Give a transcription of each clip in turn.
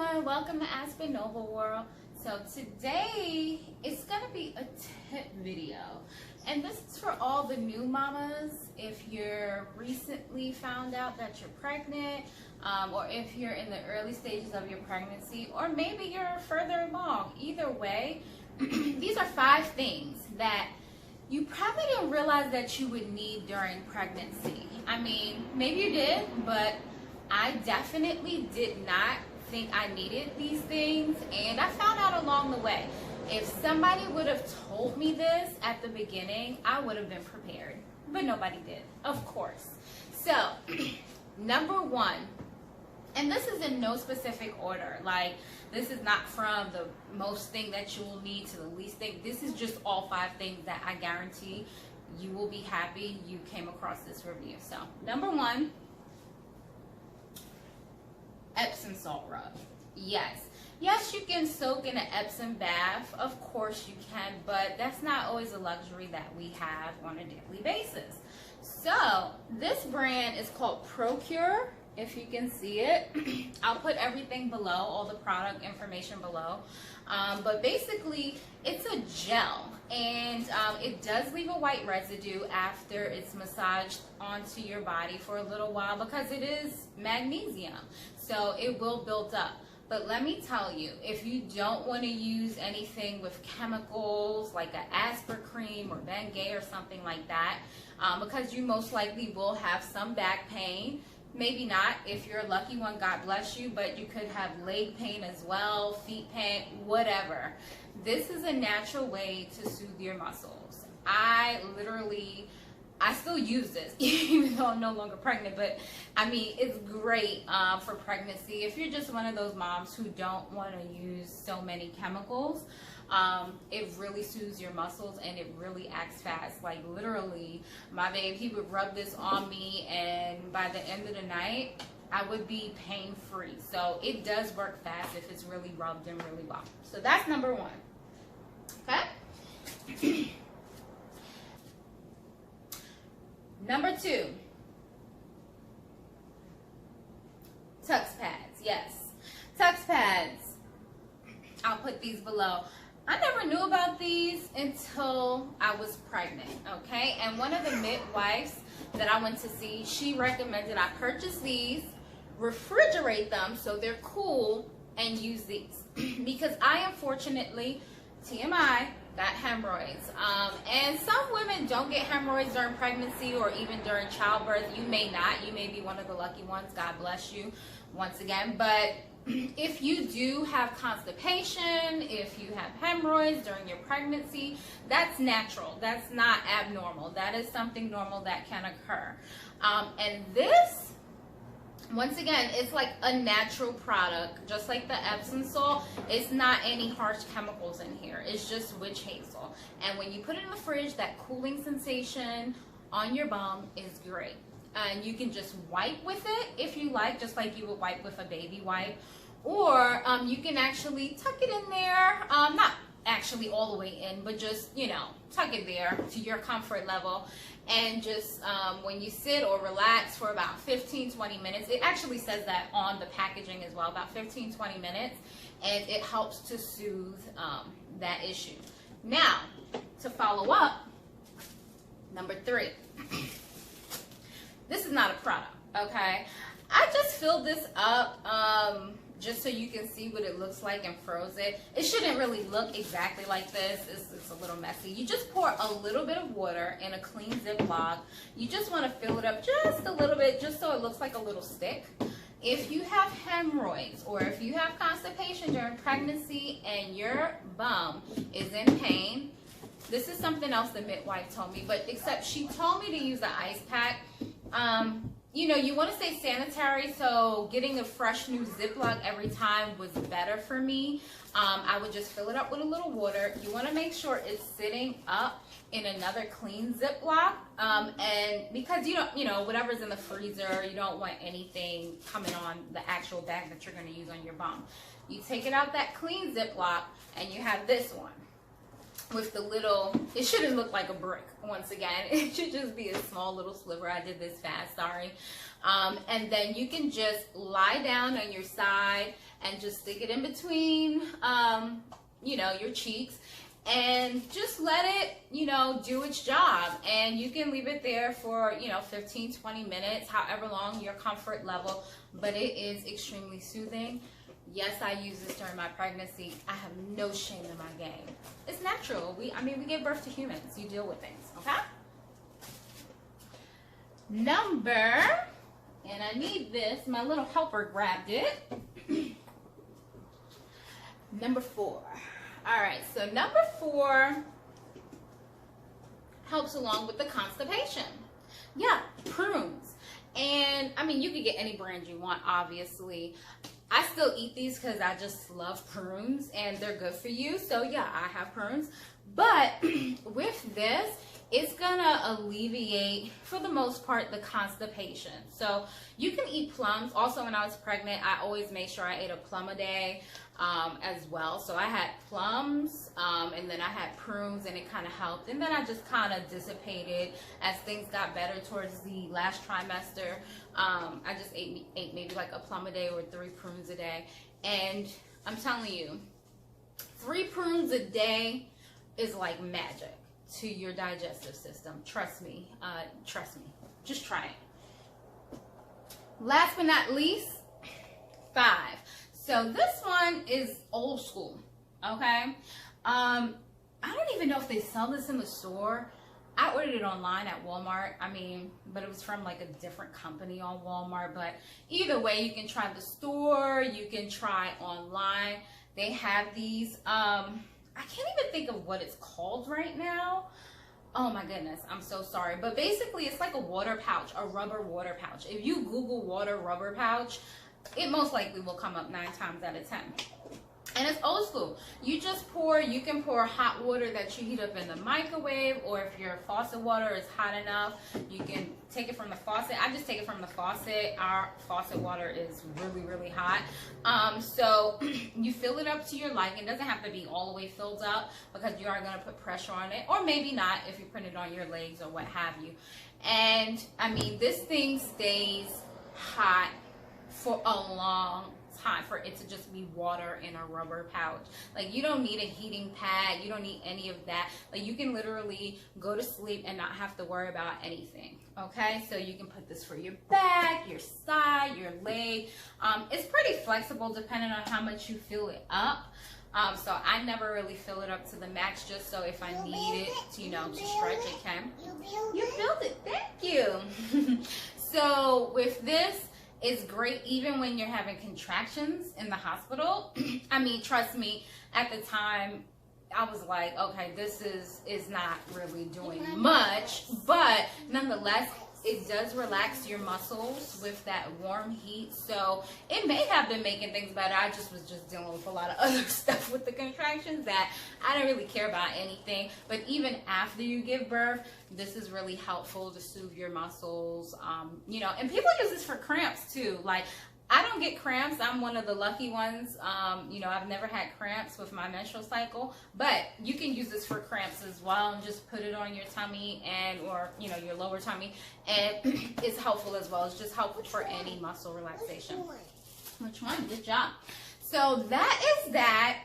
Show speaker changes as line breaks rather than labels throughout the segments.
everyone, welcome to Aspen Nova World. So today it's going to be a tip video, and this is for all the new mamas. If you're recently found out that you're pregnant, or if you're in the early stages of your pregnancy, or maybe you're further along. Either way, these are 5 things that you probably didn't realize that you would need during pregnancy. I mean, maybe you did, but I definitely did not think I needed these things, and I found out along the way. If somebody would have told me this at the beginning, I would have been prepared, but nobody did, of course. So, number 1, and this is in no specific order, like this is not from the most thing that you will need to the least thing. This is just all 5 things that I guarantee you will be happy you came across this review. So, number 1, Epsom salt rub. Yes, you can soak in an Epsom bath, of course you can, but that's not always a luxury that we have on a daily basis. So this brand is called Procure, if you can see it. I'll put everything below, all the product information below, but basically it's a gel, and it does leave a white residue after it's massaged onto your body for a little while because it is magnesium, so it will build up. But let me tell you, if you don't want to use anything with chemicals like an aspirin cream or Bengay or something like that, because you most likely will have some back pain. Maybe not. If you're a lucky one, God bless you, but you could have leg pain as well, feet pain, whatever. This is a natural way to soothe your muscles. I still use this, even though I'm no longer pregnant, but I mean, it's great for pregnancy. If you're just one of those moms who don't want to use so many chemicals, it really soothes your muscles and it really acts fast. Like literally, my babe, he would rub this on me, and by the end of the night, I would be pain-free. So it does work fast if it's really rubbed in really well. So that's number 1. Okay? Number 2, Tux pads. Yes, Tux pads. I'll put these below. I never knew about these until I was pregnant, okay? And one of the midwives that I went to see, she recommended I purchase these, refrigerate them so they're cool, and use these. Because I unfortunately, TMI, got hemorrhoids. And some women don't get hemorrhoids during pregnancy or even during childbirth. You may not. You may be one of the lucky ones. God bless you once again. But if you do have constipation, if you have hemorrhoids during your pregnancy, that's natural. That's not abnormal. That is something normal that can occur. And this, once again, it's like a natural product, just like the Epsom salt. It's not any harsh chemicals in here. It's just witch hazel. And when you put it in the fridge, that cooling sensation on your bum is great. And you can just wipe with it if you like, just like you would wipe with a baby wipe. Or you can actually tuck it in there, not actually all the way in, but just, you know, tuck it there to your comfort level. And just when you sit or relax for about 15-20 minutes, it actually says that on the packaging as well, about 15-20 minutes, and it helps to soothe that issue. Now, to follow up, number 3. This is not a product, okay? I just filled this up just so you can see what it looks like and froze it. It shouldn't really look exactly like this. It's a little messy. You just pour a little bit of water in a clean Ziploc. You just want to fill it up just a little bit, just so it looks like a little stick. If you have hemorrhoids or if you have constipation during pregnancy and your bum is in pain, this is something else the midwife told me, but except she told me to use the ice pack. You know, you want to stay sanitary, so getting a fresh new Ziploc every time was better for me. I would just fill it up with a little water. You want to make sure it's sitting up in another clean Ziploc, and because you know, whatever's in the freezer, you don't want anything coming on the actual bag that you're going to use on your bum. You take it out that clean Ziploc, and you have this one. with the little, it shouldn't look like a brick once again. It should just be a small little sliver. I did this fast, sorry. And then you can just lie down on your side and just stick it in between, you know, your cheeks, and just let it, you know, do its job. And you can leave it there for, you know, 15-20 minutes, however long your comfort level, but it is extremely soothing. Yes, I use this during my pregnancy. I have no shame in my game. It's natural. I mean, we give birth to humans. You deal with things, okay? Number, and I need this. My little helper grabbed it. Number 4. All right, so number 4 helps along with the constipation. Yeah, prunes. And, I mean, you could get any brand you want, obviously. I still eat these because I just love prunes and they're good for you. So yeah, I have prunes. But with this, it's gonna alleviate, for the most part, the constipation. So you can eat plums. Also, when I was pregnant, I always made sure I ate a plum a day as well. So I had plums and then I had prunes, and it kind of helped. And then I just kind of dissipated as things got better towards the last trimester. I just ate maybe like a plum a day or 3 prunes a day. And I'm telling you, 3 prunes a day is like magic to your digestive system. Trust me. Trust me. Just try it. Last but not least, 5. So this one is old school. Okay. I don't even know if they sell this in the store. I ordered it online at Walmart. I mean, but it was from like a different company on Walmart. But either way, you can try the store. You can try online. They have these. I can't even think of what it's called right now. Oh my goodness, I'm so sorry. But basically, it's like a water pouch, a rubber water pouch. If you Google water rubber pouch, it most likely will come up 9 times out of 10. And it's old school. You just pour, you can pour hot water that you heat up in the microwave, or if your faucet water is hot enough, you can take it from the faucet. I just take it from the faucet. Our faucet water is really, really hot. So you fill it up to your liking. It doesn't have to be all the way filled up because you are going to put pressure on it, or maybe not if you put it on your legs or what have you. And I mean, this thing stays hot for a long time for it to just be water in a rubber pouch. Like, you don't need a heating pad, you don't need any of that. Like, you can literally go to sleep and not have to worry about anything. Okay, so you can put this for your back, your side, your leg. It's pretty flexible depending on how much you fill it up. So I never really fill it up to the max, just so if I need it to, you know, to stretch, it can. You built it, thank you. So with this, it's great even when you're having contractions in the hospital. I mean, trust me, at the time, I was like, okay, this is not really doing much, but nonetheless, it does relax your muscles with that warm heat. So it may have been making things better. I just was dealing with a lot of other stuff with the contractions that I don't really care about anything. But even after you give birth, this is really helpful to soothe your muscles. You know, and people use this for cramps too. Like, I don't get cramps. I'm one of the lucky ones. You know, I've never had cramps with my menstrual cycle, but you can use this for cramps as well, and just put it on your tummy and, or, you know, your lower tummy, and it's helpful as well. It's just helpful for any muscle relaxation. Which one? Good job. So that is that.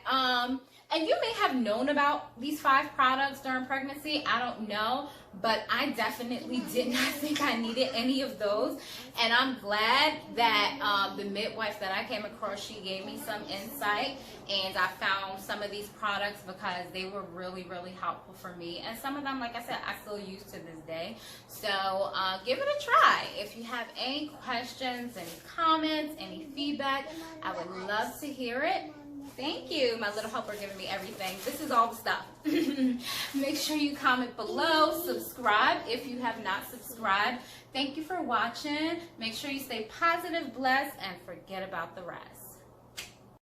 And you may have known about these 5 products during pregnancy. I don't know, but I definitely did not think I needed any of those. And I'm glad that the midwife that I came across, she gave me some insight, and I found some of these products because they were really, really helpful for me. And some of them, like I said, I still use to this day. So give it a try. If you have any questions, any comments, any feedback, I would love to hear it. Thank you, my little helper, giving me everything. This is all the stuff. Make sure you comment below, subscribe if you have not subscribed. Thank you for watching. Make sure you stay positive, blessed, and forget about the rest.